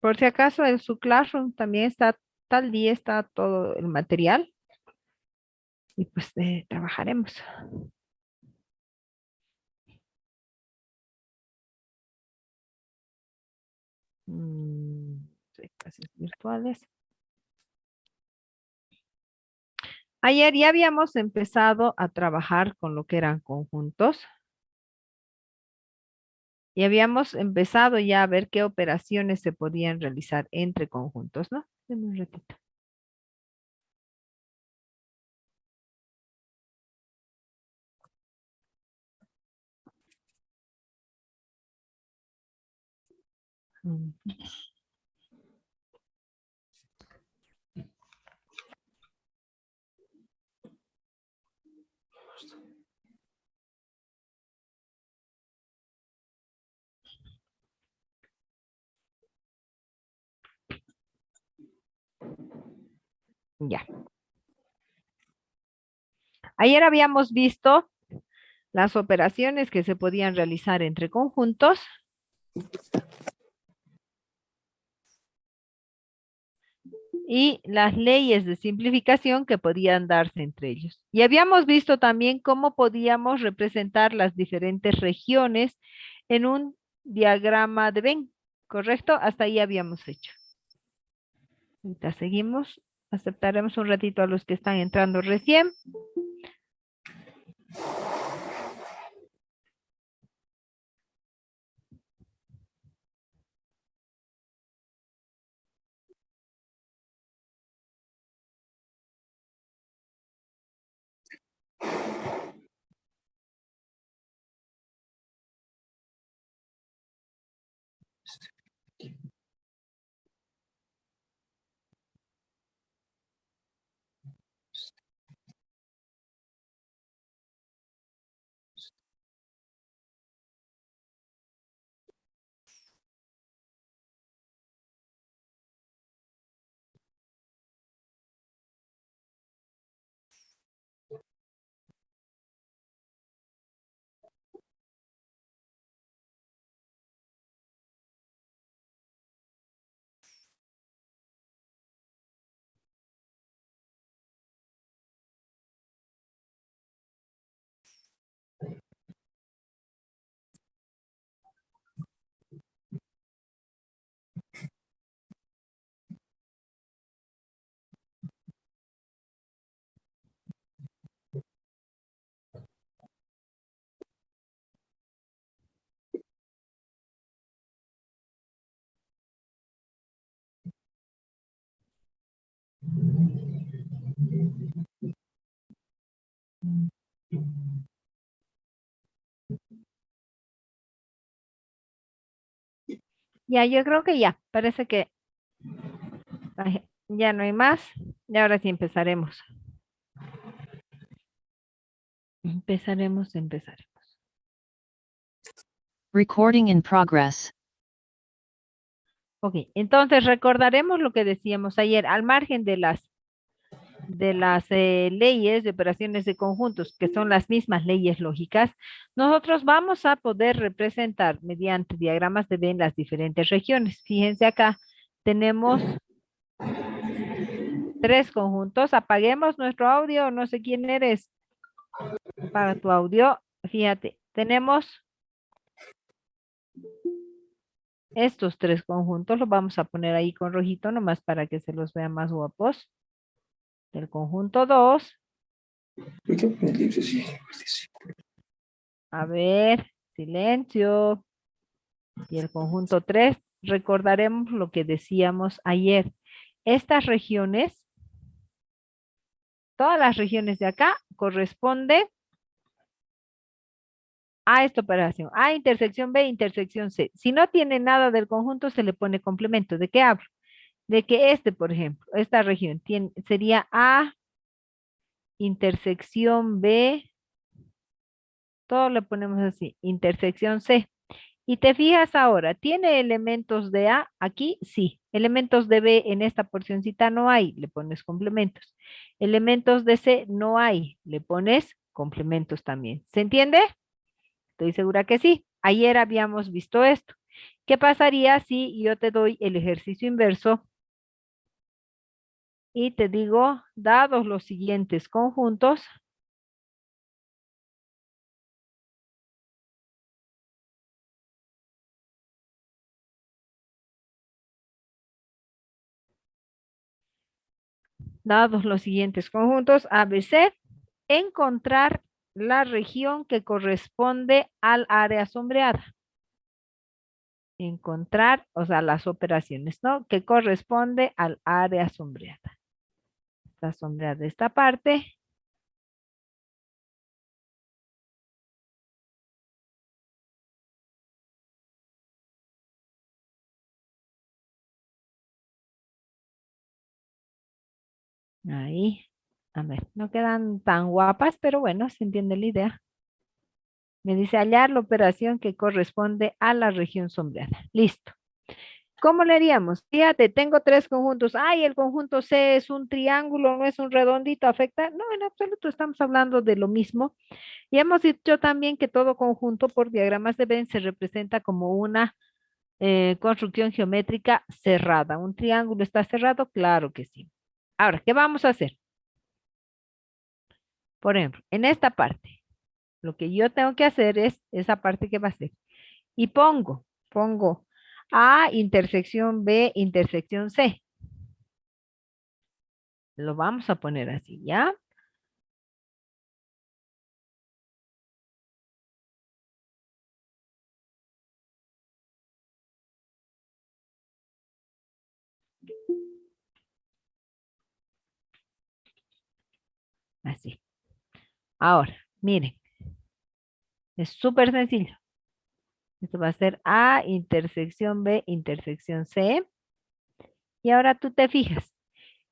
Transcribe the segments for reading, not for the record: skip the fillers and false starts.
Por si acaso en su classroom también está, tal día está todo el material y pues trabajaremos. Sí, clases virtuales. Ayer ya habíamos empezado a trabajar con lo que eran conjuntos y habíamos empezado ya a ver qué operaciones se podían realizar entre conjuntos, ¿no? Deme un ratito. Mm, Ya. Ayer habíamos visto las operaciones que se podían realizar entre conjuntos y las leyes de simplificación que podían darse entre ellos. Y habíamos visto también cómo podíamos representar las diferentes regiones en un diagrama de Venn, ¿correcto? Hasta ahí habíamos hecho. Ahorita seguimos. Aceptaremos un ratito a los que están entrando recién. Ya, yo creo que ya. Parece que ya no hay más. Y ahora sí empezaremos. Empezaremos. Recording in progress. Ok, entonces recordaremos lo que decíamos ayer, al margen de las leyes de operaciones de conjuntos, que son las mismas leyes lógicas, nosotros vamos a poder representar mediante diagramas de Venn las diferentes regiones. Fíjense acá, tenemos tres conjuntos. Apaguemos nuestro audio, no sé quién eres. Apaga tu audio. Fíjate, tenemos estos tres conjuntos, los vamos a poner ahí con rojito nomás para que se los vean más guapos. El conjunto 2. A ver, silencio. Y el conjunto 3, recordaremos lo que decíamos ayer. Estas regiones, todas las regiones de acá, corresponde a esta operación. A intersección B, intersección C. Si no tiene nada del conjunto, se le pone complemento. ¿De qué hablo? De que este, por ejemplo, esta región sería A, intersección B, todo le ponemos así, intersección C. Y te fijas ahora, ¿tiene elementos de A aquí? Sí. Elementos de B en esta porcioncita no hay, le pones complementos. Elementos de C no hay, le pones complementos también. ¿Se entiende? Estoy segura que sí. Ayer habíamos visto esto. ¿Qué pasaría si yo te doy el ejercicio inverso y te digo, dados los siguientes conjuntos, ABC, encontrar la región que corresponde al área sombreada. Encontrar, o sea, las operaciones, ¿no? Que corresponde al área sombreada. Está sombreada esta parte. Ahí. A ver, no quedan tan guapas, pero bueno, se entiende la idea. Me dice hallar la operación que corresponde a la región sombreada. Listo. ¿Cómo le haríamos? Fíjate, tengo tres conjuntos. Ay, el conjunto C es un triángulo, no es un redondito, ¿afecta? No, en absoluto, estamos hablando de lo mismo. Y hemos dicho también que todo conjunto por diagramas de Venn se representa como una construcción geométrica cerrada. ¿Un triángulo está cerrado? Claro que sí. Ahora, ¿qué vamos a hacer? Por ejemplo, en esta parte, lo que yo tengo que hacer es esa parte que va a ser. Y pongo A intersección B intersección C. Lo vamos a poner así, ¿ya? Así. Ahora, miren, es súper sencillo. Esto va a ser A intersección B intersección C. Y ahora tú te fijas.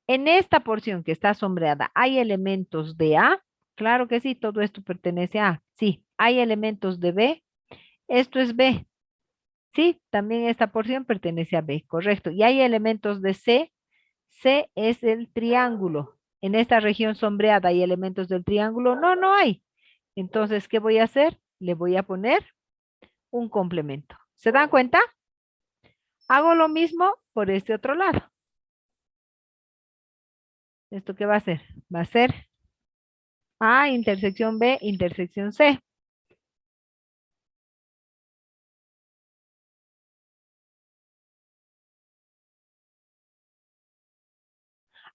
En esta porción que está sombreada, ¿hay elementos de A? Claro que sí, todo esto pertenece a A. Sí, ¿hay elementos de B? Esto es B. Sí, también esta porción pertenece a B, correcto. ¿Y hay elementos de C? C es el triángulo. En esta región sombreada, ¿hay elementos del triángulo? No, no hay. Entonces, ¿qué voy a hacer? Le voy a poner un complemento. ¿Se dan cuenta? Hago lo mismo por este otro lado. ¿Esto qué va a ser? Va a ser A intersección B intersección C.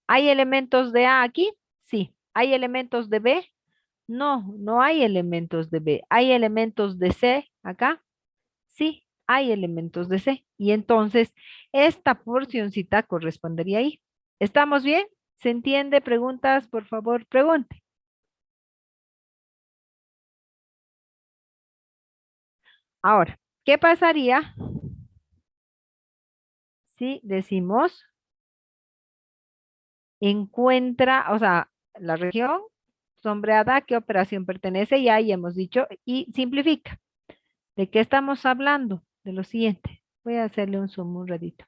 ¿Hay elementos de A aquí? Sí. ¿Hay elementos de B? No, no hay elementos de B. ¿Hay elementos de C acá? Sí, hay elementos de C. Y entonces, esta porcioncita correspondería ahí. ¿Estamos bien? ¿Se entiende? Preguntas, por favor, pregunte. Ahora, ¿qué pasaría si decimos encuentra, o sea, la región sombreada, qué operación pertenece? Y ahí hemos dicho, y simplifica. ¿De qué estamos hablando? De lo siguiente. Voy a hacerle un zoom un ratito.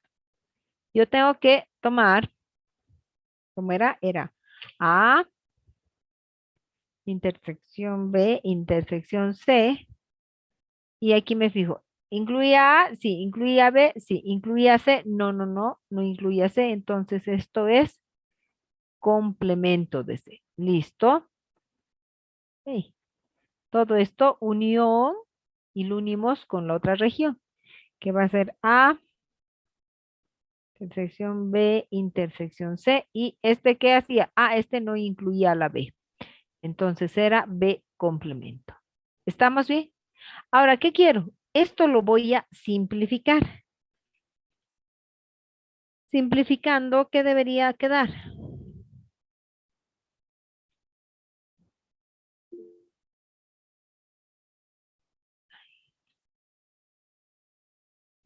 Yo tengo que tomar, ¿cómo era? Era A, intersección B, intersección C. Y aquí me fijo. ¿Incluía A? Sí. ¿Incluía B? Sí. ¿Incluía C? No, no, no. No incluía C. Entonces esto es complemento de C. ¿Listo? Ok. Todo esto unión y lo unimos con la otra región, que va a ser A, intersección B, intersección C. ¿Y este qué hacía? Ah, este no incluía la B. Entonces era B complemento. ¿Estamos bien? Ahora, ¿qué quiero? Esto lo voy a simplificar. Simplificando, ¿qué debería quedar?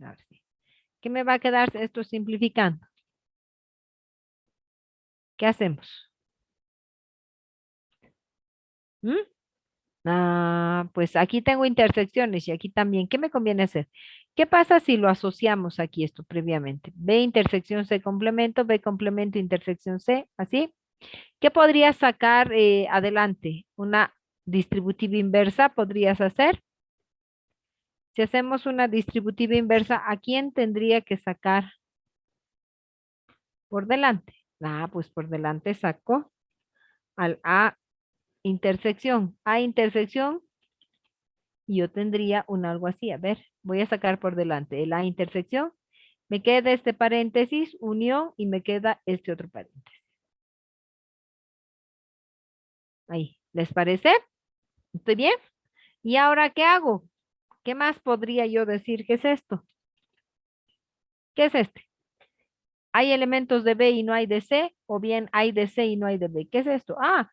A ver, sí. ¿Qué me va a quedar esto simplificando? ¿Qué hacemos? ¿Mm? Pues aquí tengo intersecciones y aquí también. ¿Qué me conviene hacer? ¿Qué pasa si lo asociamos aquí esto previamente? B intersección C complemento, B complemento intersección C, ¿así? ¿Qué podrías sacar adelante? ¿Una distributiva inversa podrías hacer? Si hacemos una distributiva inversa, ¿a quién tendría que sacar por delante? Ah, pues por delante saco al A intersección. A intersección, y yo tendría un algo así. A ver, voy a sacar por delante el A intersección. Me queda este paréntesis, unión, y me queda este otro paréntesis. Ahí, ¿les parece? ¿Estoy bien? ¿Y ahora qué hago? ¿Qué más podría yo decir? ¿Qué es esto? ¿Qué es este? ¿Hay elementos de B y no hay de C? ¿O bien hay de C y no hay de B? ¿Qué es esto? Ah,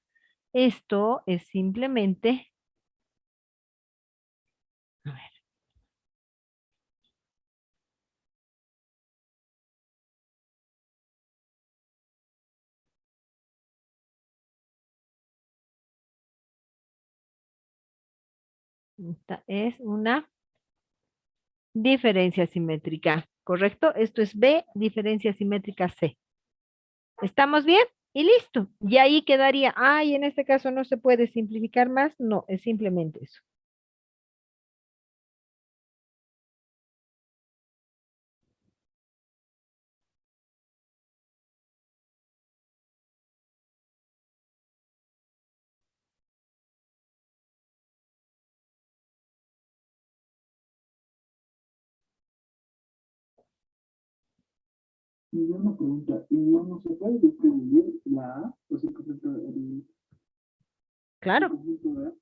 esto es simplemente... A ver. Esta es una diferencia simétrica, ¿correcto? Esto es B, diferencia simétrica C. ¿Estamos bien? Y listo. Y ahí quedaría, y en este caso no se puede simplificar más. No, es simplemente eso. Y una pregunta, ¿y no se puede distribuir la A? O sea, por ejemplo, el Claro. conjunto A.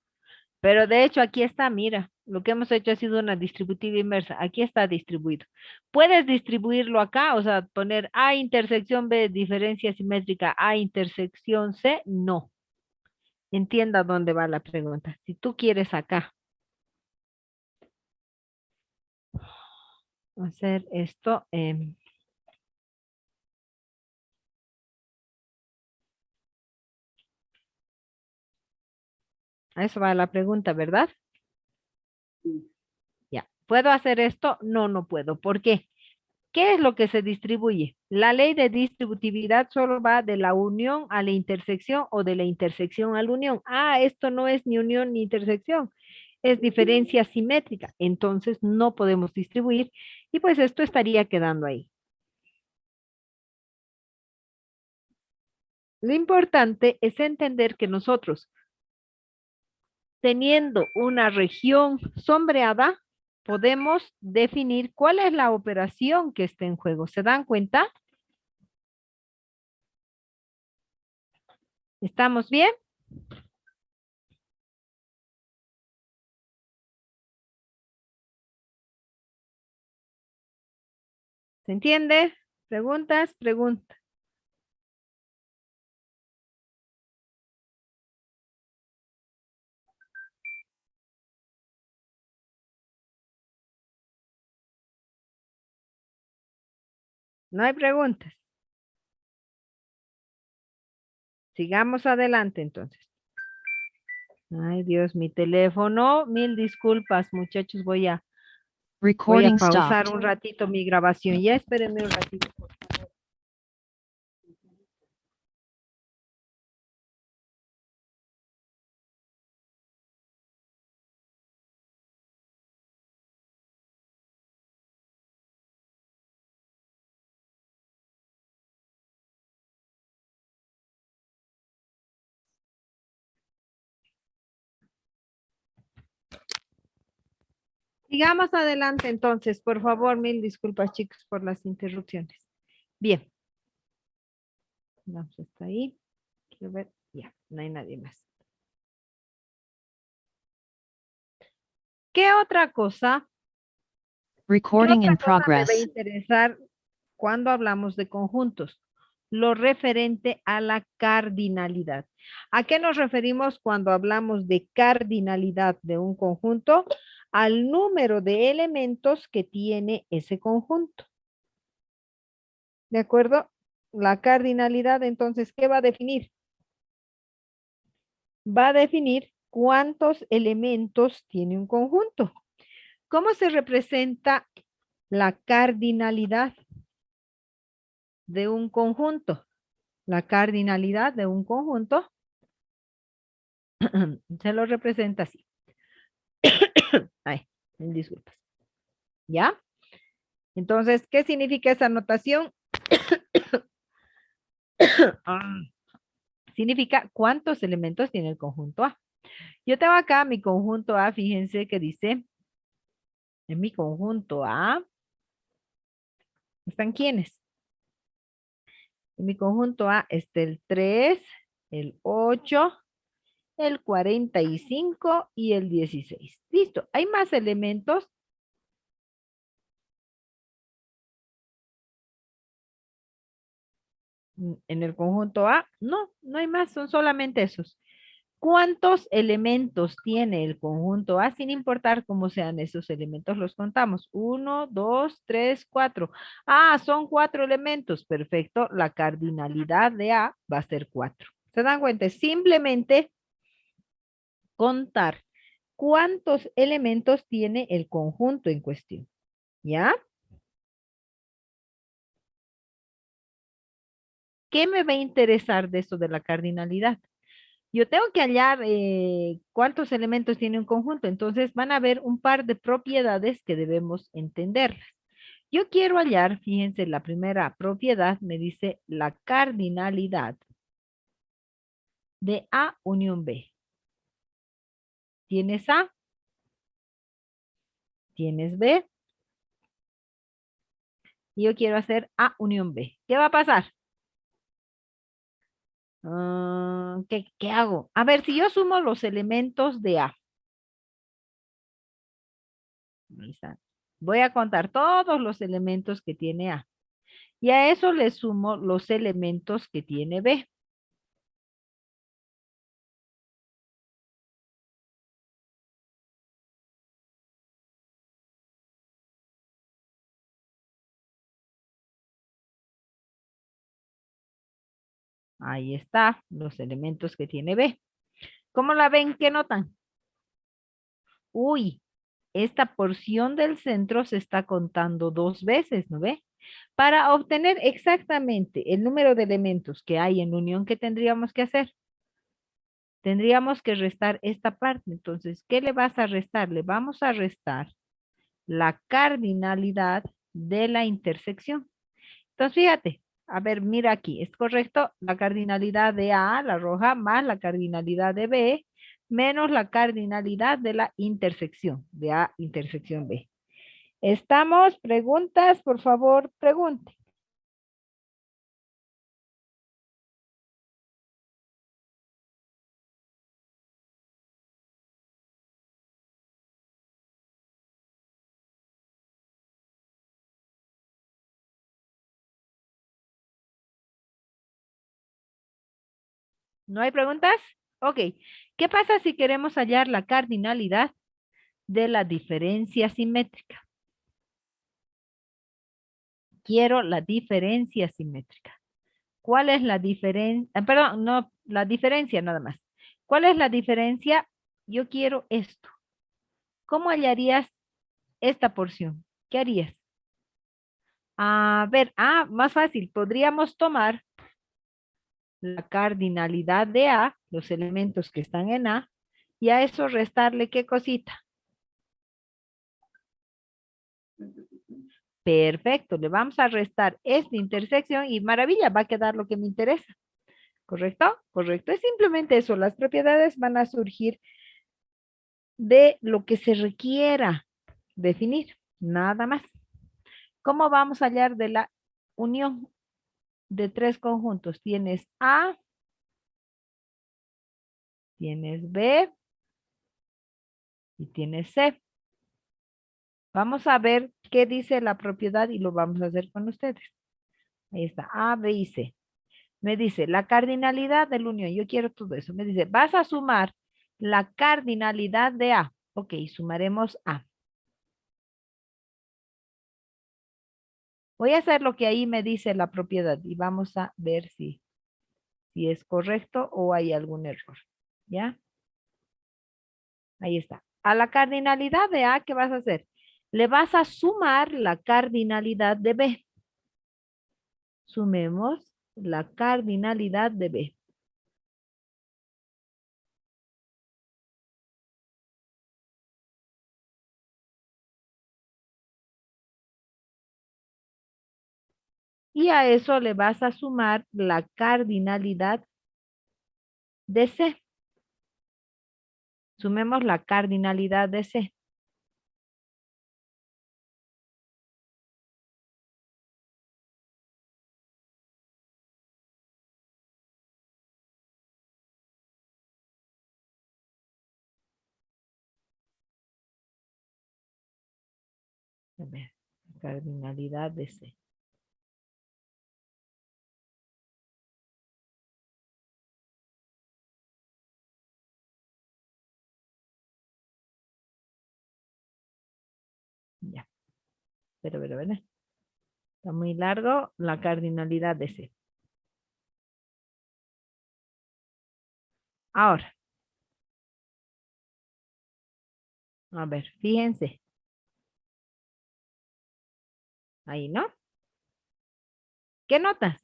Pero de hecho aquí está, mira, lo que hemos hecho ha sido una distributiva inversa. Aquí está distribuido. Puedes distribuirlo acá, o sea, poner A intersección B, diferencia simétrica A intersección C, no. Entienda dónde va la pregunta. Si tú quieres acá hacer esto, a eso va la pregunta, ¿verdad? Sí. Ya. ¿Puedo hacer esto? No, no puedo. ¿Por qué? ¿Qué es lo que se distribuye? La ley de distributividad solo va de la unión a la intersección o de la intersección a la unión. Esto no es ni unión ni intersección, es diferencia simétrica. Entonces no podemos distribuir y pues esto estaría quedando ahí. Lo importante es entender que nosotros, teniendo una región sombreada, podemos definir cuál es la operación que está en juego. ¿Se dan cuenta? ¿Estamos bien? ¿Se entiende? ¿Preguntas? Preguntas. No hay preguntas. Sigamos adelante entonces. Ay, Dios, mi teléfono. Mil disculpas, muchachos. Voy a Recording pausar stopped. un ratito mi grabación. Ya espérenme un ratito. Sigamos adelante entonces. Por favor, mil disculpas, chicos, por las interrupciones. Bien. Vamos hasta ahí. Quiero ver. Ya, no hay nadie más. ¿Qué otra cosa? ¿Qué Recording otra in cosa me va a progress. interesar cuando hablamos de conjuntos? Lo referente a la cardinalidad. ¿A qué nos referimos cuando hablamos de cardinalidad de un conjunto? Al número de elementos que tiene ese conjunto. ¿De acuerdo? La cardinalidad, entonces, ¿qué va a definir? Va a definir cuántos elementos tiene un conjunto. ¿Cómo se representa la cardinalidad de un conjunto? La cardinalidad de un conjunto se lo representa así. Ay, disculpas. ¿Ya? Entonces, ¿qué significa esa notación? Ah, significa cuántos elementos tiene el conjunto A. Yo tengo acá mi conjunto A, fíjense que dice, en mi conjunto A, ¿están quiénes? En mi conjunto A está el 3, el 8, el 45 y el 16. Listo, ¿hay más elementos? En el conjunto A? No, no hay más, son solamente esos. ¿Cuántos elementos tiene el conjunto A? Sin importar cómo sean esos elementos, los contamos. 1, 2, 3, 4. Ah, son 4 elementos. Perfecto. La cardinalidad de A va a ser 4. ¿Se dan cuenta? Es simplemente contar cuántos elementos tiene el conjunto en cuestión. ¿Ya? ¿Qué me va a interesar de eso de la cardinalidad? Yo tengo que hallar cuántos elementos tiene un conjunto, entonces van a haber un par de propiedades que debemos entenderlas. Yo quiero hallar, fíjense, la primera propiedad me dice la cardinalidad de A unión B. ¿Tienes A? ¿Tienes B? Y yo quiero hacer A unión B. ¿Qué va a pasar? ¿Qué hago? A ver, si yo sumo los elementos de A. Ahí está. Voy a contar todos los elementos que tiene A. Y a eso le sumo los elementos que tiene B. Ahí está, los elementos que tiene B. ¿Cómo la ven? ¿Qué notan? Uy, esta porción del centro se está contando 2 veces, ¿no ve? Para obtener exactamente el número de elementos que hay en unión, ¿qué tendríamos que hacer? Tendríamos que restar esta parte. Entonces, ¿qué le vas a restar? Le vamos a restar la cardinalidad de la intersección. Entonces, fíjate, a ver, mira aquí, ¿es correcto? La cardinalidad de A, la roja, más la cardinalidad de B, menos la cardinalidad de la intersección, de A intersección B. ¿Estamos? ¿Preguntas? Por favor, pregunte. ¿No hay preguntas? Ok. ¿Qué pasa si queremos hallar la cardinalidad de la diferencia simétrica? Quiero la diferencia simétrica. ¿Cuál es la diferencia? Perdón, no, la diferencia nada más. ¿Cuál es la diferencia? Yo quiero esto. ¿Cómo hallarías esta porción? ¿Qué harías? A ver, más fácil. Podríamos tomar la cardinalidad de A, los elementos que están en A, y a eso restarle ¿qué cosita? Perfecto, le vamos a restar esta intersección y maravilla, va a quedar lo que me interesa. ¿Correcto? Correcto. Es simplemente eso. Las propiedades van a surgir de lo que se requiera definir. Nada más. ¿Cómo vamos a hallar de la unión de 3 conjuntos? Tienes A, tienes B y tienes C. Vamos a ver qué dice la propiedad y lo vamos a hacer con ustedes. Ahí está, A, B y C. Me dice la cardinalidad de la unión. Yo quiero todo eso. Me dice, vas a sumar la cardinalidad de A. Ok, sumaremos A. Voy a hacer lo que ahí me dice la propiedad y vamos a ver si es correcto o hay algún error. ¿Ya? Ahí está. A la cardinalidad de A, ¿qué vas a hacer? Le vas a sumar la cardinalidad de B. Sumemos la cardinalidad de B. Y a eso le vas a sumar la cardinalidad de C. Sumemos la cardinalidad de C. A ver, cardinalidad de C. Ya, pero, ¿verdad? Está muy largo la cardinalidad de C. Ahora, a ver, fíjense. Ahí, ¿no? ¿Qué notas?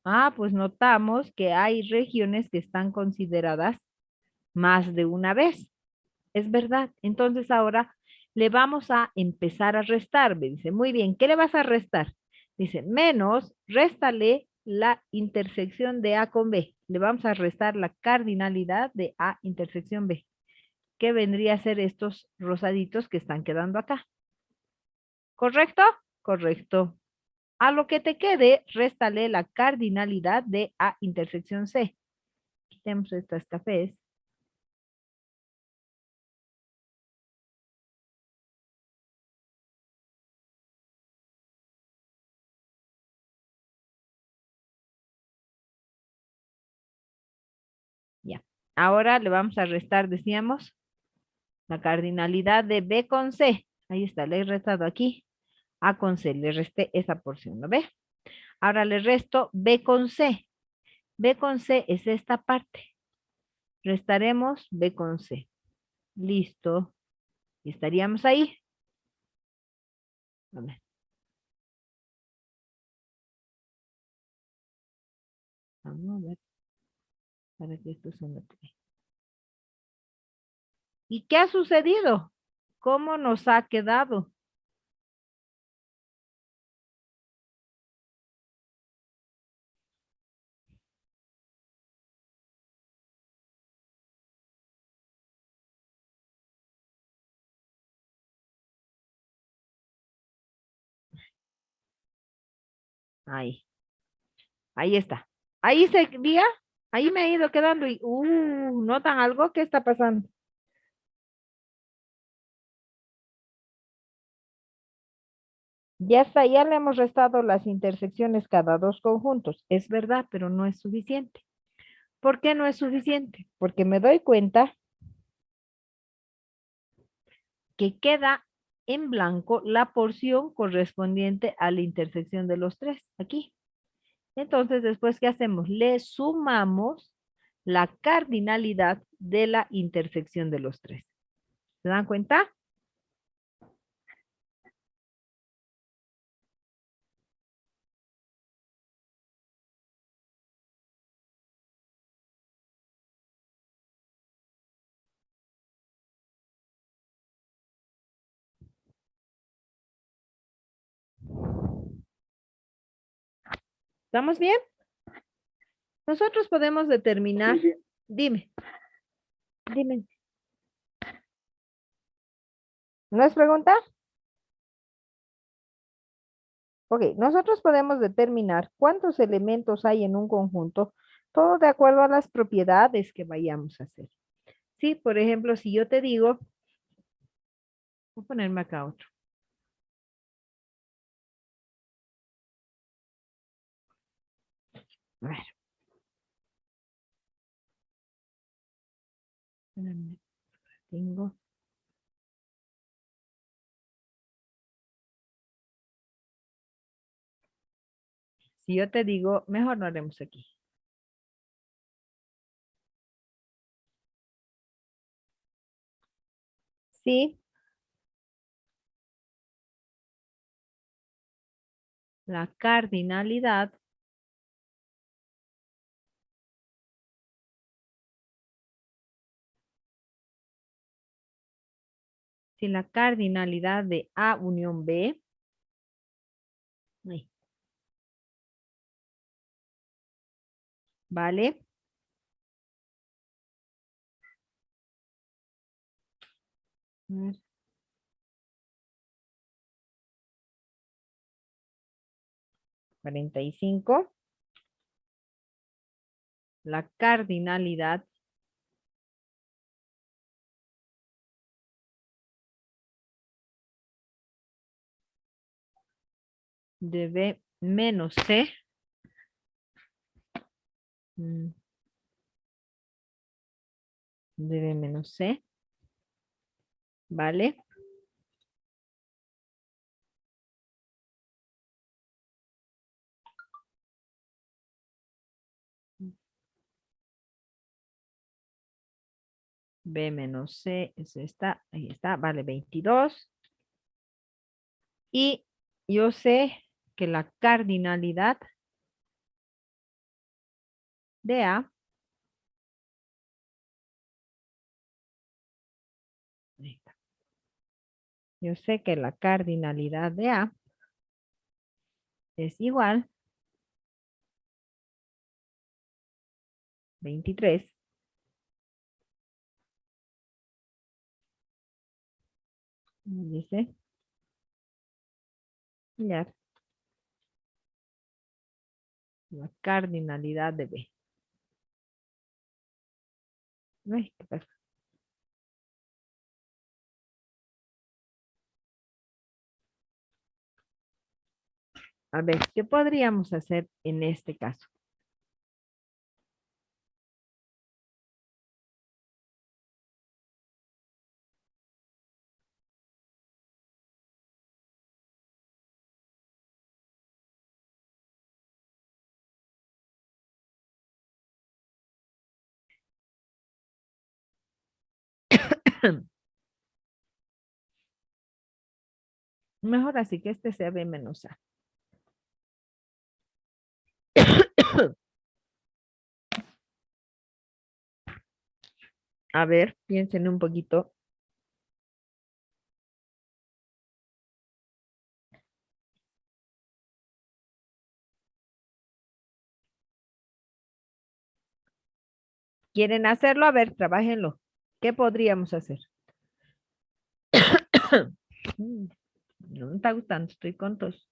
Ah, pues notamos que hay regiones que están consideradas más de una vez. Es verdad. Entonces ahora le vamos a empezar a restar. Me dice, muy bien, ¿qué le vas a restar? Dice, menos, réstale la intersección de A con B. Le vamos a restar la cardinalidad de A intersección B. ¿Qué vendría a ser estos rosaditos que están quedando acá? ¿Correcto? Correcto. A lo que te quede, réstale la cardinalidad de A intersección C. Quitemos estas cafés. Ya. Ahora le vamos a restar, decíamos, la cardinalidad de B con C. Ahí está, le he restado aquí. A con C, le resté esa porción, ¿no ve? Ahora le resto B con C. B con C es esta parte. Restaremos B con C. Listo. Y estaríamos ahí. A ver. Vamos a ver. Para que esto se note. ¿Y qué ha sucedido? ¿Cómo nos ha quedado? Ahí. Ahí está. Ahí sería. Ahí me ha ido quedando y, ¿notan algo? ¿Qué está pasando? Ya está, ya le hemos restado las intersecciones cada dos conjuntos. Es verdad, pero no es suficiente. ¿Por qué no es suficiente? Porque me doy cuenta que queda en blanco la porción correspondiente a la intersección de los tres, aquí. Entonces, después, ¿qué hacemos? Le sumamos la cardinalidad de la intersección de los tres. ¿Se dan cuenta? ¿Estamos bien? Nosotros podemos determinar, Sí, sí. dime, dime. ¿No es pregunta? Ok, nosotros podemos determinar cuántos elementos hay en un conjunto, todo de acuerdo a las propiedades que vayamos a hacer. Sí, por ejemplo, si yo te digo, voy a ponerme acá otro. A ver. Espérame, tengo. Si yo te digo, mejor no haremos aquí. Sí, la cardinalidad si la cardinalidad de A unión B, ay, ¿vale? Mm, 45. La cardinalidad de B menos C. mm, de B menos C, ¿vale? B menos C es esta, ahí está, vale 22. Y yo sé que la cardinalidad de A, ahí está. Yo sé que la cardinalidad de A es igual 23. Dice, ya, la cardinalidad de B. Ay, ¿qué pasa? A ver, ¿qué podríamos hacer en este caso? Mejor así que este sea B menos A. A ver, piensen un poquito. ¿Quieren hacerlo? A ver, trabájenlo. ¿Qué podríamos hacer? No me está gustando, estoy con tos.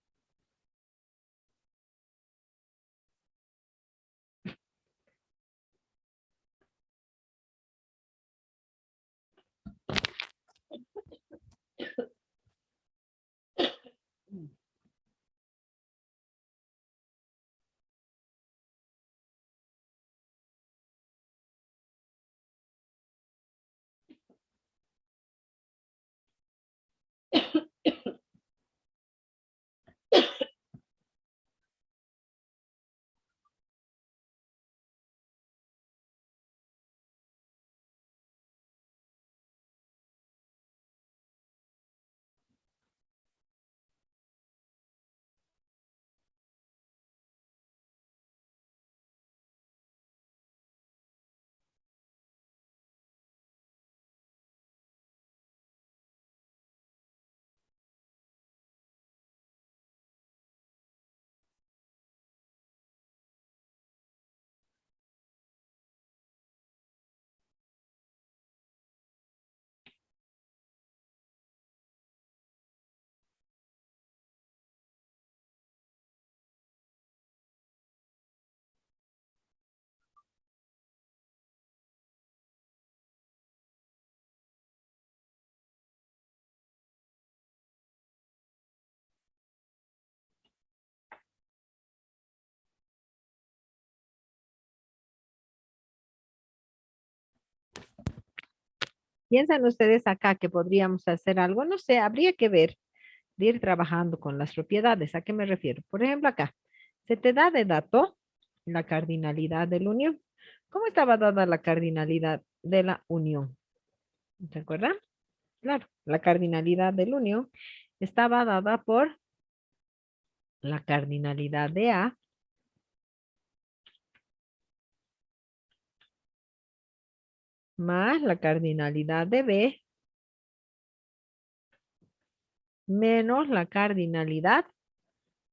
¿Piensan ustedes acá que podríamos hacer algo? No sé, habría que ver, de ir trabajando con las propiedades. ¿A qué me refiero? Por ejemplo, acá, se te da de dato la cardinalidad de la unión. ¿Cómo estaba dada la cardinalidad de la unión? ¿Se acuerdan? Claro, la cardinalidad de la unión estaba dada por la cardinalidad de A más la cardinalidad de B menos la cardinalidad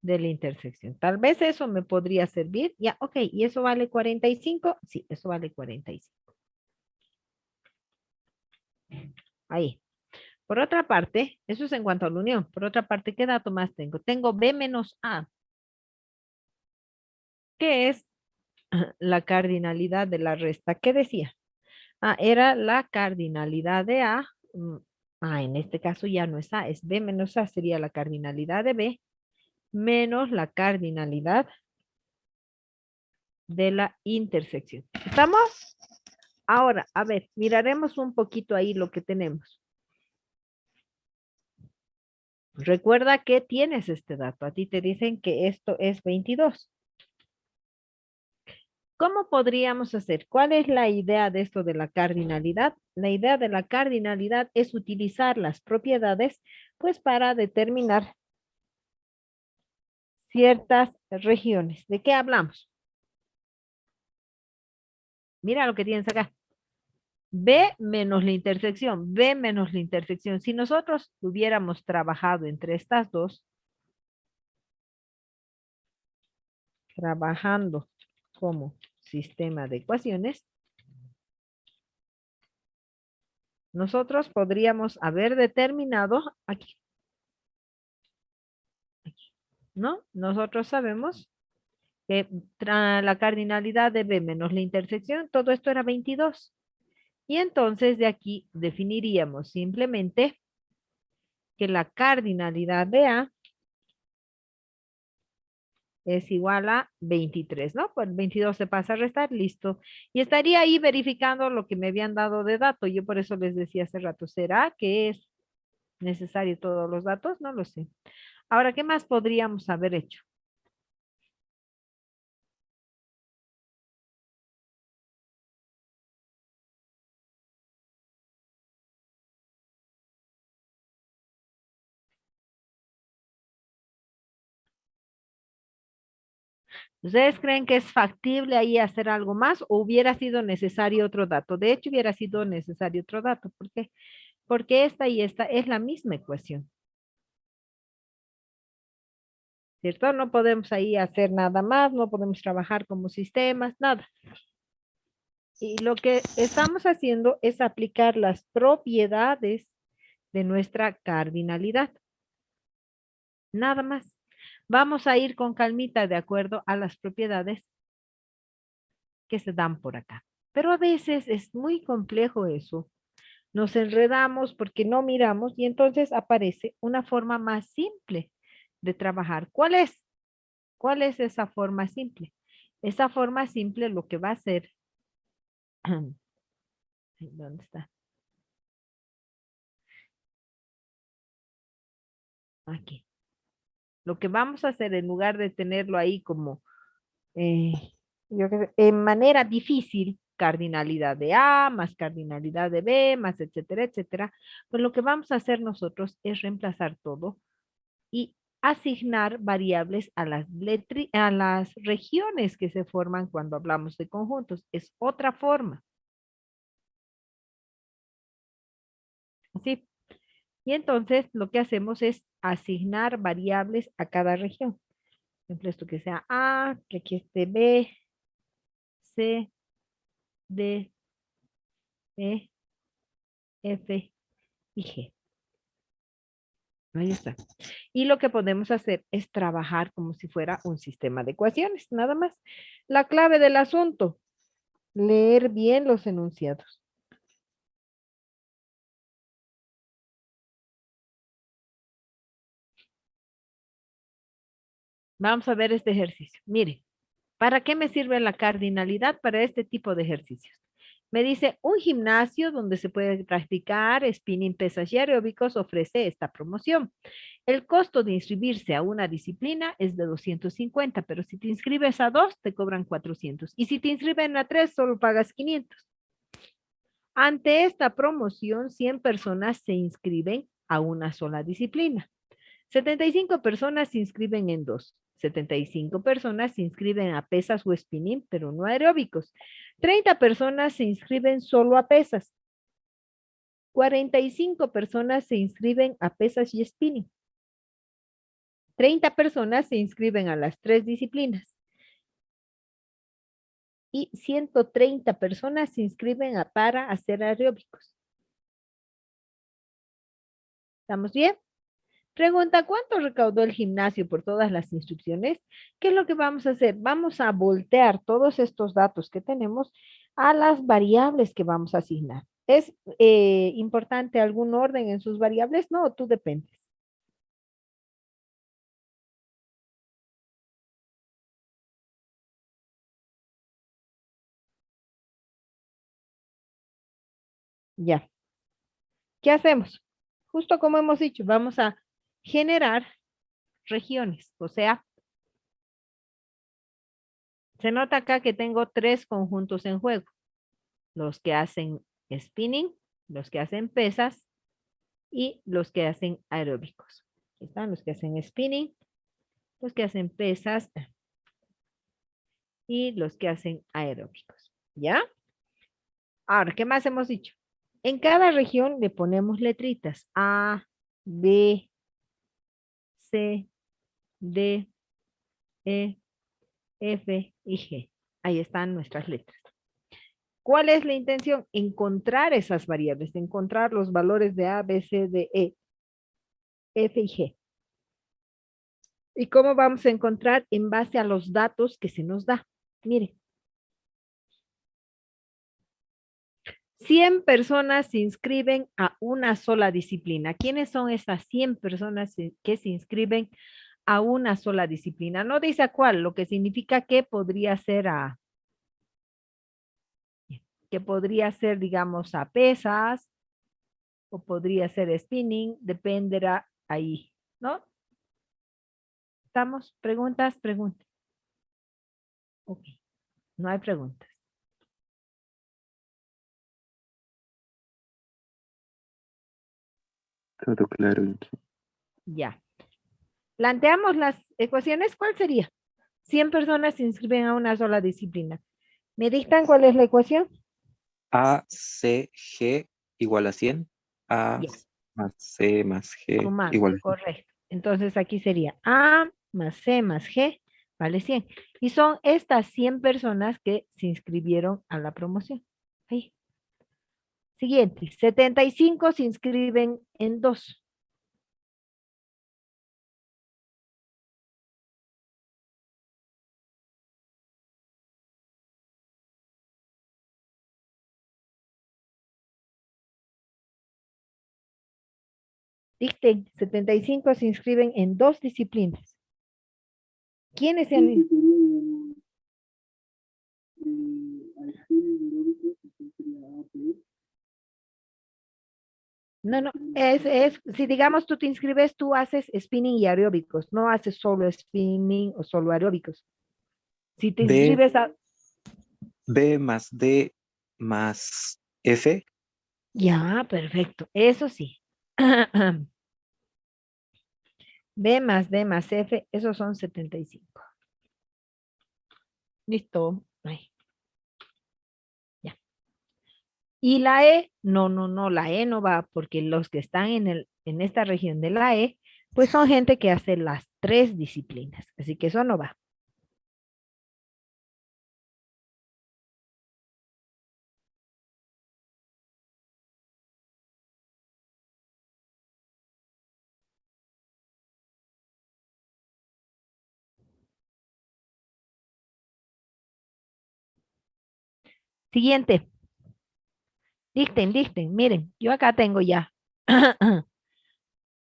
de la intersección. Tal vez eso me podría servir. Ya, ok, ¿y eso vale 45? Sí, eso vale 45. Ahí. Por otra parte, eso es en cuanto a la unión. Por otra parte, ¿qué dato más tengo? Tengo B menos A, que es la cardinalidad de la resta. ¿Qué decía? Ah, era la cardinalidad de A. En este caso ya no es A, es B menos A, sería la cardinalidad de B menos la cardinalidad de la intersección. ¿Estamos? Ahora, a ver, miraremos un poquito ahí lo que tenemos. Recuerda que tienes este dato. A ti te dicen que esto es 22. ¿Cómo podríamos hacer? ¿Cuál es la idea de esto de la cardinalidad? La idea de la cardinalidad es utilizar las propiedades, pues, para determinar ciertas regiones. ¿De qué hablamos? Mira lo que tienes acá. B menos la intersección, B menos la intersección. Si nosotros hubiéramos trabajado entre estas dos, trabajando como sistema de ecuaciones, nosotros podríamos haber determinado aquí, ¿no? Nosotros sabemos que la cardinalidad de B menos la intersección, todo esto era 22. Y entonces de aquí definiríamos simplemente que la cardinalidad de A es igual a 23, ¿no? Pues 22 se pasa a restar, listo. Y estaría ahí verificando lo que me habían dado de dato. Yo por eso les decía hace rato, ¿será que es necesario todos los datos? No lo sé. Ahora, ¿qué más podríamos haber hecho? ¿Ustedes creen que es factible ahí hacer algo más o hubiera sido necesario otro dato? De hecho, hubiera sido necesario otro dato. ¿Por qué? Porque esta y esta es la misma ecuación. ¿Cierto? No podemos ahí hacer nada más, no podemos trabajar como sistemas, nada. Y lo que estamos haciendo es aplicar las propiedades de nuestra cardinalidad. Nada más. Vamos a ir con calmita de acuerdo a las propiedades que se dan por acá. Pero a veces es muy complejo eso. Nos enredamos porque no miramos y entonces aparece una forma más simple de trabajar. ¿Cuál es? ¿Cuál es esa forma simple? Esa forma simple lo que va a hacer, ¿dónde está? Aquí. Lo que vamos a hacer en lugar de tenerlo ahí como, eh, en manera difícil, cardinalidad de A más cardinalidad de B más etcétera, etcétera, pues lo que vamos a hacer nosotros es reemplazar todo y asignar variables a las regiones que se forman cuando hablamos de conjuntos. Es otra forma. ¿Sí? Y entonces lo que hacemos es asignar variables a cada región. Por ejemplo, esto que sea A, que aquí esté B, C, D, E, F y G. Ahí está. Y lo que podemos hacer es trabajar como si fuera un sistema de ecuaciones, nada más. La clave del asunto, leer bien los enunciados. Vamos a ver este ejercicio. Mire, ¿para qué me sirve la cardinalidad para este tipo de ejercicios? Me dice, un gimnasio donde se puede practicar spinning, pesas y aeróbicos ofrece esta promoción. El costo de inscribirse a una disciplina es de 250, pero si te inscribes a 2, te cobran 400. Y si te inscriben a 3, solo pagas 500. Ante esta promoción, 100 personas se inscriben a una sola disciplina. 75 personas se inscriben en 2. 75 personas se inscriben a pesas o spinning, pero no aeróbicos. 30 personas se inscriben solo a pesas. 45 personas se inscriben a pesas y spinning. 30 personas se inscriben a las 3 disciplinas. Y 130 personas se inscriben para hacer aeróbicos. ¿Estamos bien? Pregunta, ¿cuánto recaudó el gimnasio por todas las inscripciones? ¿Qué es lo que vamos a hacer? Vamos a voltear todos estos datos que tenemos a las variables que vamos a asignar. ¿Es importante algún orden en sus variables? No, tú dependes. Ya. ¿Qué hacemos? Justo como hemos dicho, vamos a generar regiones. O sea, se nota acá que tengo 3 conjuntos en juego. Los que hacen spinning, los que hacen pesas y los que hacen aeróbicos. Aquí están los que hacen spinning, los que hacen pesas y los que hacen aeróbicos. ¿Ya? Ahora, ¿qué más hemos dicho? En cada región le ponemos letritas A, B, C, D, E, F y G. Ahí están nuestras letras. ¿Cuál es la intención? Encontrar esas variables, encontrar los valores de A, B, C, D, E, F y G. ¿Y cómo vamos a encontrar? En base a los datos que se nos da. Mire. 100 personas se inscriben a una sola disciplina. ¿Quiénes son esas 100 personas que se inscriben a una sola disciplina? No dice a cuál, lo que significa que podría ser digamos, a pesas, o podría ser spinning, dependerá ahí, ¿no? ¿Estamos? ¿Preguntas? Preguntas. Ok, no hay preguntas. Todo claro. Ya. Planteamos las ecuaciones, ¿cuál sería? 100 personas se inscriben a una sola disciplina. ¿Me dictan cuál es la ecuación? A, C, G igual a 100. A Ya, más C más G sumando, igual a 100. correcto. Entonces aquí sería A más C más G vale 100. Y son estas 100 personas que se inscribieron a la promoción. Ahí. Siguiente, 75 se inscriben en 2. Dicten, 75 se inscriben en 2 disciplinas. ¿Quiénes se han Sí, sería, digamos, a spinning aeróbicos, que sería A, B. No, no, si digamos tú te inscribes, tú haces spinning y aeróbicos, no haces solo spinning o solo aeróbicos. Si te B, inscribes a... B más D más F. Ya, perfecto, eso sí. B más D más F, esos son 75. Listo. Ay, ya. Y la E, no, no, no, la E no va, porque los que están en esta región de la E, pues son gente que hace las 3 disciplinas, así que eso no va. Siguiente. Dicten, miren, yo acá tengo ya.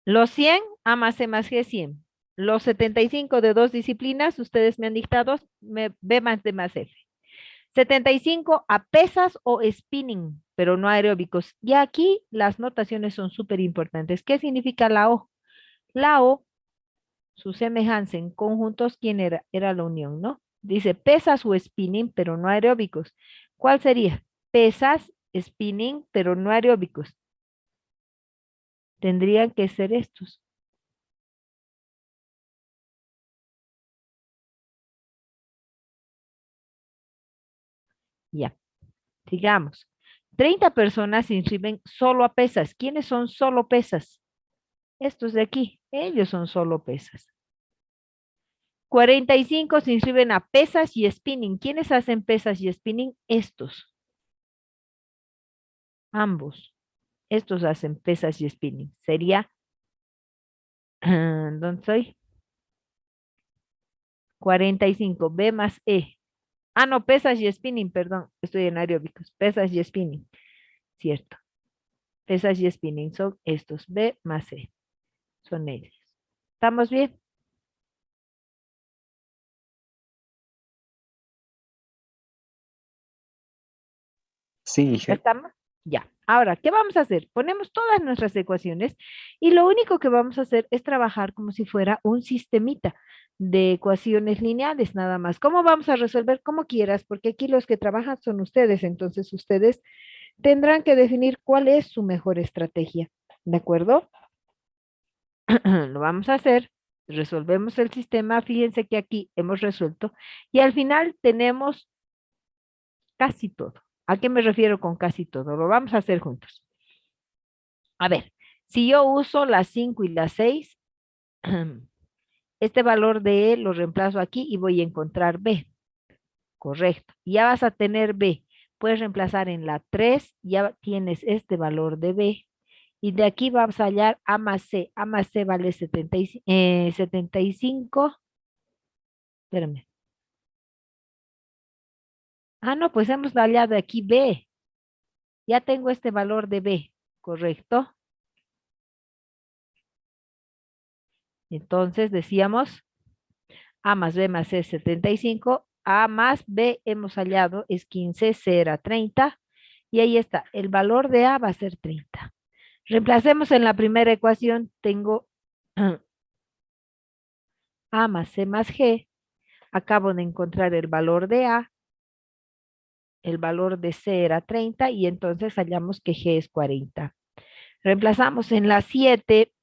Los 100 A más C más G 100. Los 75 de 2 disciplinas, ustedes me han dictado B más D más F. 75 a pesas o spinning, pero no aeróbicos. Y aquí las notaciones son súper importantes. ¿Qué significa la O? La O, su semejanza en conjuntos, ¿quién era? Era la unión, ¿no? Dice pesas o spinning, pero no aeróbicos. ¿Cuál sería? Pesas, spinning, pero no aeróbicos. Tendrían que ser estos. Ya, sigamos. 30 personas se inscriben solo a pesas. ¿Quiénes son solo pesas? Estos de aquí, ellos son solo pesas. 45 se inscriben a pesas y spinning. ¿Quiénes hacen pesas y spinning? Estos. Ambos. Estos hacen pesas y spinning. Sería, ¿dónde estoy? 45, B más E. Ah, no, pesas y spinning, perdón. Estoy en aeróbicos. Pesas y spinning. Cierto. Pesas y spinning son estos. B más E. Son ellos. ¿Estamos bien? Sí, ¿Ya Inge. estamos? Ya. Ahora, ¿qué vamos a hacer? Ponemos todas nuestras ecuaciones y lo único que vamos a hacer es trabajar como si fuera un sistemita de ecuaciones lineales, nada más. ¿Cómo vamos a resolver? Como quieras, porque aquí los que trabajan son ustedes, entonces ustedes tendrán que definir cuál es su mejor estrategia. ¿De acuerdo? Lo vamos a hacer. Resolvemos el sistema. Fíjense que aquí hemos resuelto y al final tenemos casi todo. ¿A qué me refiero con casi todo? Lo vamos a hacer juntos. A ver, si yo uso las 5 y las 6, este valor de E lo reemplazo aquí y voy a encontrar B. Correcto. Ya vas a tener B. Puedes reemplazar en la 3, ya tienes este valor de B. Y de aquí vamos a hallar A más C. A más C vale 75. Espérame. Ah, no, pues hemos hallado aquí B. Ya tengo este valor de B. Correcto. Entonces decíamos A más B más C es 75. A más B hemos hallado es 15, C era 30. Y ahí está, el valor de A va a ser 30. Reemplacemos en la primera ecuación, tengo A más C más G. Acabo de encontrar el valor de A, el valor de C era 30 y entonces hallamos que G es 40. Reemplazamos en la 7,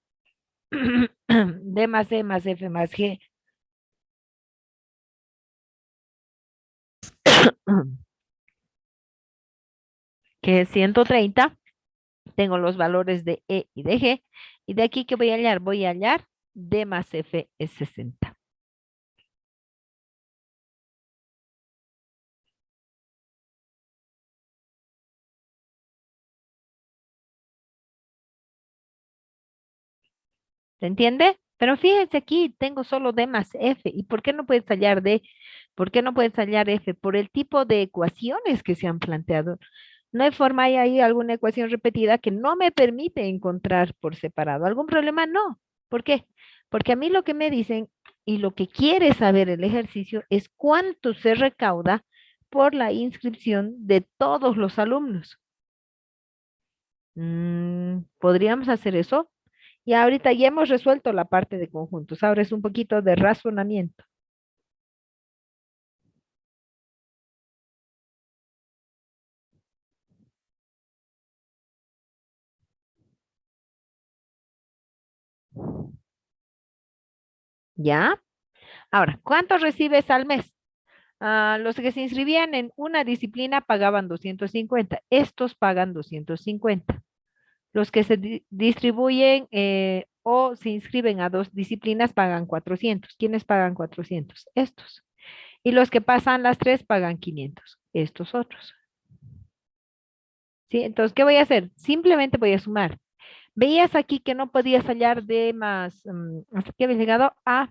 D más C más F más G. Que es 130. Tengo los valores de E y de G. Y de aquí, ¿qué voy a hallar? Voy a hallar D más F es 60. ¿Se entiende? Pero fíjense aquí, tengo solo D más F. ¿Y por qué no puedes hallar D? ¿Por qué no puedes hallar F? Por el tipo de ecuaciones que se han planteado. No hay forma, hay ahí alguna ecuación repetida que no me permite encontrar por separado. ¿Algún problema? No. ¿Por qué? Porque a mí lo que me dicen y lo que quiere saber el ejercicio es cuánto se recauda por la inscripción de todos los alumnos. ¿Podríamos hacer eso? Y ahorita ya hemos resuelto la parte de conjuntos. Ahora es un poquito de razonamiento. ¿Ya? Ahora, ¿cuánto recibes al mes? Los que se inscribían en una disciplina pagaban 250. Estos pagan 250. Los que se distribuyen o se inscriben a dos disciplinas pagan 400. ¿Quiénes pagan 400? Estos. Y los que pasan las tres pagan 500. Estos otros. ¿Sí? Entonces, ¿qué voy a hacer? Simplemente voy a sumar. Veías aquí que no podías hallar D más, hasta que había llegado a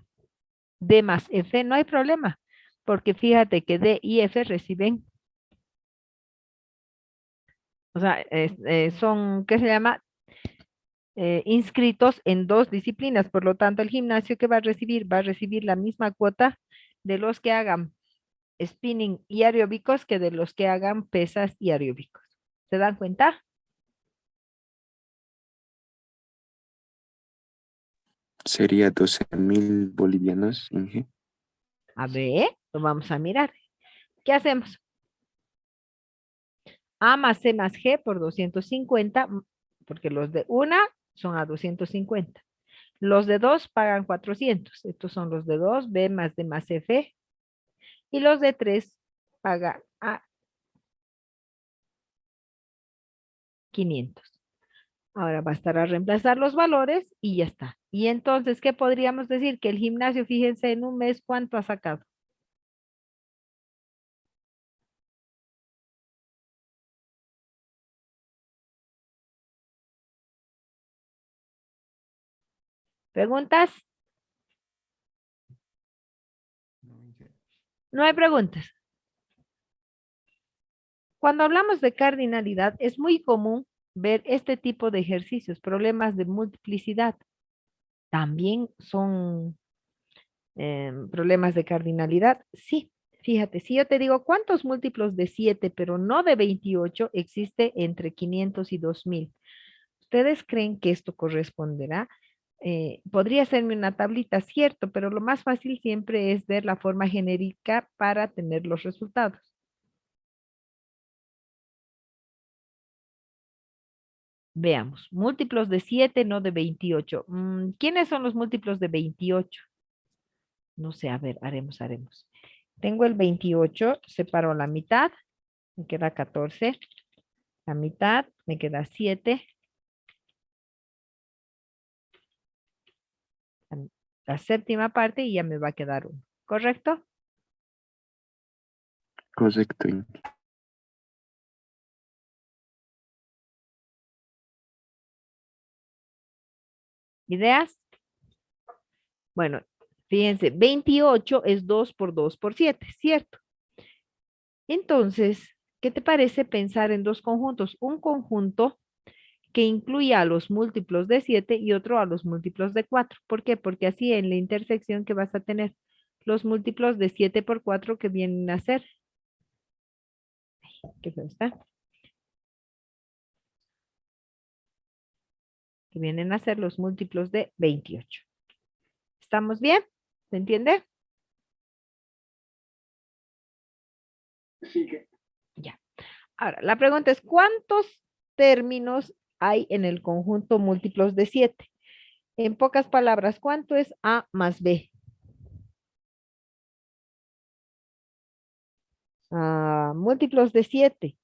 D más F, no hay problema, porque fíjate que D y F reciben, o sea, son, ¿qué se llama? Inscritos en dos disciplinas, por lo tanto, el gimnasio que va a recibir la misma cuota de los que hagan spinning y aeróbicos que de los que hagan pesas y aeróbicos. ¿Se dan cuenta? Sería 12.000 bolivianos, Inge. A ver, lo vamos a mirar. ¿Qué hacemos? A más C más G por 250, porque los de una son a 250. Los de dos pagan 400. Estos son los de dos, B más D más F. Y los de tres pagan a 500. Ahora bastará reemplazar los valores y ya está. Y entonces, ¿qué podríamos decir? Que el gimnasio, fíjense, en un mes, ¿cuánto ha sacado? ¿Preguntas? No hay preguntas. Cuando hablamos de cardinalidad, es muy común ver este tipo de ejercicios, problemas de multiplicidad. También son problemas de cardinalidad. Sí, fíjate, si yo te digo cuántos múltiplos de 7, pero no de 28, existe entre 500 y 2000. ¿Ustedes creen que esto corresponderá? Podría hacerme una tablita, cierto, pero lo más fácil siempre es ver la forma genérica para tener los resultados. Veamos, múltiplos de 7, no de 28. ¿Quiénes son los múltiplos de 28? No sé, a ver, haremos. Tengo el 28, separo la mitad, me queda 14. La mitad, me queda 7. La séptima parte y ya me va a quedar 1. ¿Correcto? Correcto, Inge. ¿Ideas? Bueno, fíjense, 28 es 2 por 2 por 7, ¿cierto? Entonces, ¿qué te parece pensar en dos conjuntos? Un conjunto que incluya a los múltiplos de 7 y otro a los múltiplos de 4. ¿Por qué? Porque así en la intersección que vas a tener los múltiplos de 7 por 4 que vienen a ser. ¿Qué feo está? Que vienen a ser los múltiplos de 28. ¿Estamos bien? ¿Se entiende? Sí, que Ya. Ahora, la pregunta es, ¿cuántos términos hay en el conjunto múltiplos de 7? En pocas palabras, ¿cuánto es A más B? Múltiplos de 7.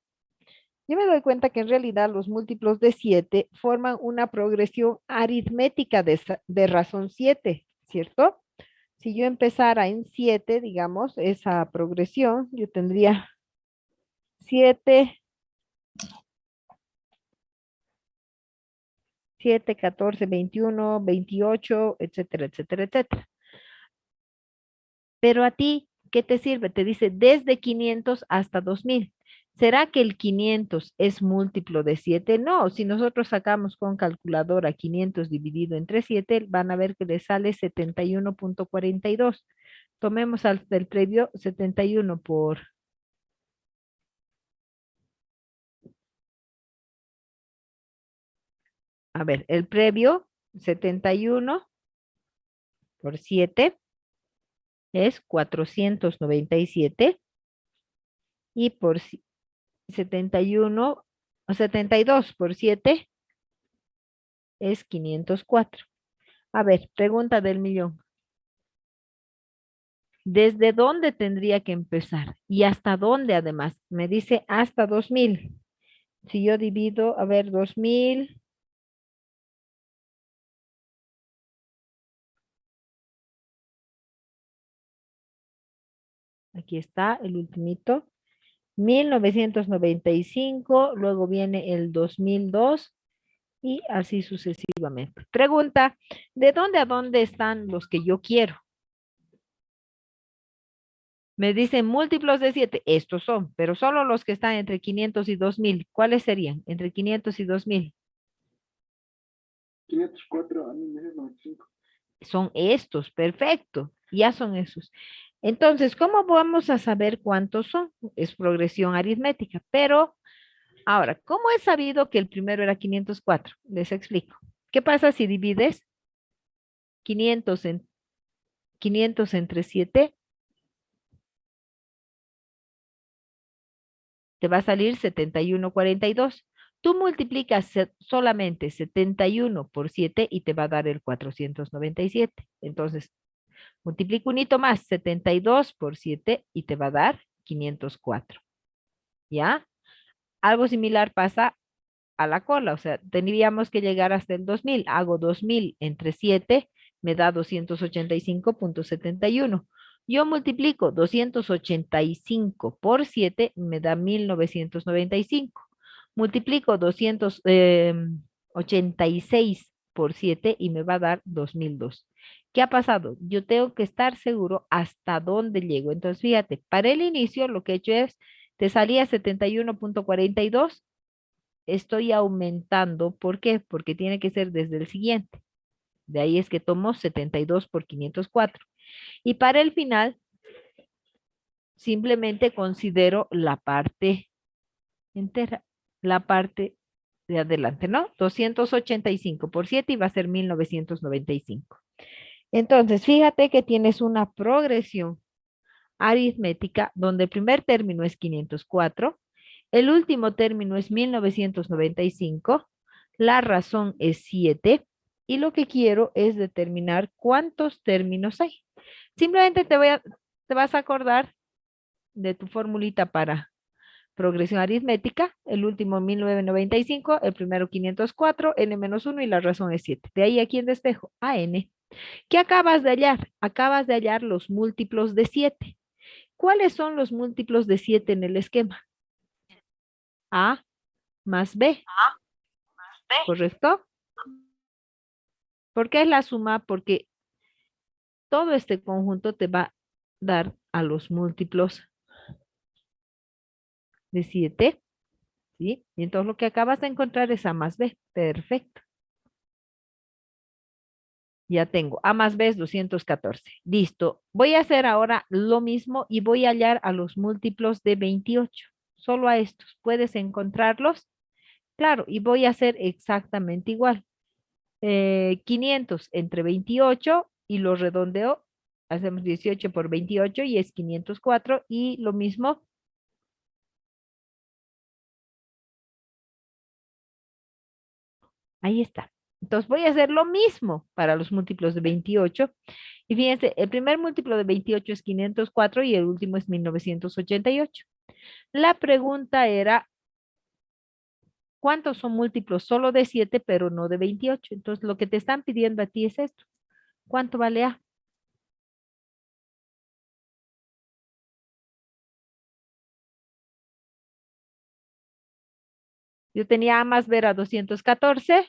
Yo me doy cuenta que en realidad los múltiplos de 7 forman una progresión aritmética de razón 7, ¿cierto? Si yo empezara en 7, digamos, esa progresión, yo tendría 7, 7, 14, 21, 28, etcétera, etcétera, etcétera. Pero a ti, ¿qué te sirve? Te dice desde 500 hasta 2000. ¿Será que el 500 es múltiplo de 7? No, si nosotros sacamos con calculadora 500 dividido entre 7, van a ver que le sale 71.42. Tomemos hasta el previo 71 por... A ver, el previo 71 por 7 es 497 y por 71 o 72 por 7 es 504. A ver, pregunta del millón. ¿Desde dónde tendría que empezar? ¿Y hasta dónde además? Me dice hasta 2000. Si yo divido, a ver, 2000. Aquí está el ultimito. 1995, luego viene el 2002 y así sucesivamente. Pregunta, ¿de dónde a dónde están los que yo quiero? Me dicen múltiplos de 7, estos son, pero solo los que están entre 500 y 2000. ¿Cuáles serían? Entre 500 y 2000. 504 a 1995. Son estos, perfecto, ya son esos. Entonces, ¿cómo vamos a saber cuántos son? Es progresión aritmética, pero ahora, ¿cómo he sabido que el primero era 504? Les explico. ¿Qué pasa si divides 500 en 500 entre 7? Te va a salir 71,42. Tú multiplicas solamente 71 por 7 y te va a dar el 497. Entonces, multiplica un hito más, 72 por 7 y te va a dar 504. ¿Ya? Algo similar pasa a la cola, o sea, tendríamos que llegar hasta el 2000. Hago 2000 entre 7, me da 285.71. Yo multiplico 285 por 7, me da 1995. Multiplico 286 por 7 y me va a dar 2002. ¿Qué ha pasado? Yo tengo que estar seguro hasta dónde llego. Entonces, fíjate, para el inicio lo que he hecho es, te salía 71.42, estoy aumentando. ¿Por qué? Porque tiene que ser desde el siguiente. De ahí es que tomo 72 por 504. Y para el final, simplemente considero la parte entera, la parte de adelante, ¿no? 285 por 7 y va a ser 1995. Entonces, fíjate que tienes una progresión aritmética donde el primer término es 504, el último término es 1995, la razón es 7 y lo que quiero es determinar cuántos términos hay. Simplemente te vas a acordar de tu formulita para progresión aritmética, el último 1995, el primero 504, n-1 y la razón es 7. De ahí aquí en despejo, a n. ¿Qué acabas de hallar? Acabas de hallar los múltiplos de 7. ¿Cuáles son los múltiplos de 7 en el esquema? A más B, ¿correcto? ¿Por qué es la suma? Porque todo este conjunto te va a dar a los múltiplos de 7, ¿sí? Y entonces lo que acabas de encontrar es A más B. Perfecto. Ya tengo. A más B es 214. Listo. Voy a hacer ahora lo mismo y voy a hallar a los múltiplos de 28. Solo a estos. ¿Puedes encontrarlos? Claro, y voy a hacer exactamente igual. 500 entre 28 y lo redondeo. Hacemos 18 por 28 y es 504 y lo mismo. Ahí está. Entonces voy a hacer lo mismo para los múltiplos de 28. Y fíjense, el primer múltiplo de 28 es 504 y el último es 1988. La pregunta era, ¿cuántos son múltiplos solo de 7 pero no de 28? Entonces lo que te están pidiendo a ti es esto. ¿Cuánto vale A? Yo tenía A más B era 214.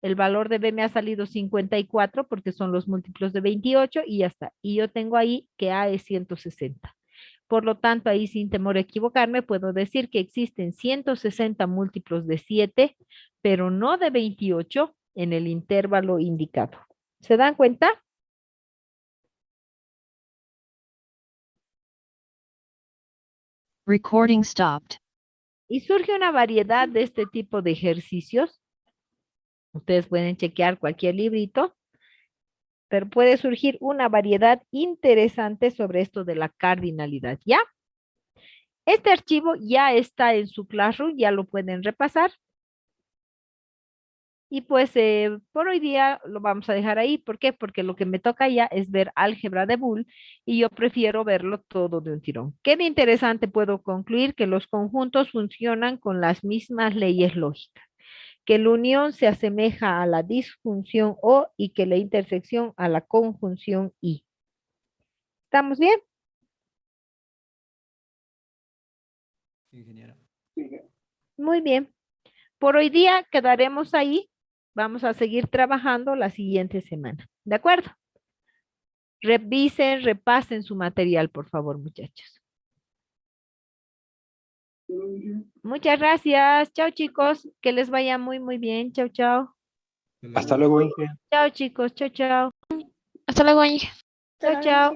El valor de B me ha salido 54 porque son los múltiplos de 28 y ya está. Y yo tengo ahí que A es 160. Por lo tanto, ahí sin temor a equivocarme, puedo decir que existen 160 múltiplos de 7, pero no de 28 en el intervalo indicado. ¿Se dan cuenta? Recording stopped. Y surge una variedad de este tipo de ejercicios. Ustedes pueden chequear cualquier librito, pero puede surgir una variedad interesante sobre esto de la cardinalidad, ¿ya? Este archivo ya está en su Classroom, ya lo pueden repasar. Y pues por hoy día lo vamos a dejar ahí. ¿Por qué? Porque lo que me toca ya es ver álgebra de Boole y yo prefiero verlo todo de un tirón. ¿Qué de interesante puedo concluir? Que los conjuntos funcionan con las mismas leyes lógicas, que la unión se asemeja a la disjunción O y que la intersección a la conjunción I. ¿Estamos bien? Ingeniera. Muy bien. Por hoy día quedaremos ahí. Vamos a seguir trabajando la siguiente semana. ¿De acuerdo? Revisen, repasen su material, por favor, muchachos. Muchas gracias. Chao, chicos. Que les vaya muy, muy bien. Chao, chao. Hasta luego, Inge. Chao, chicos. Chao, chao. Hasta luego, Inge. Chao, chao.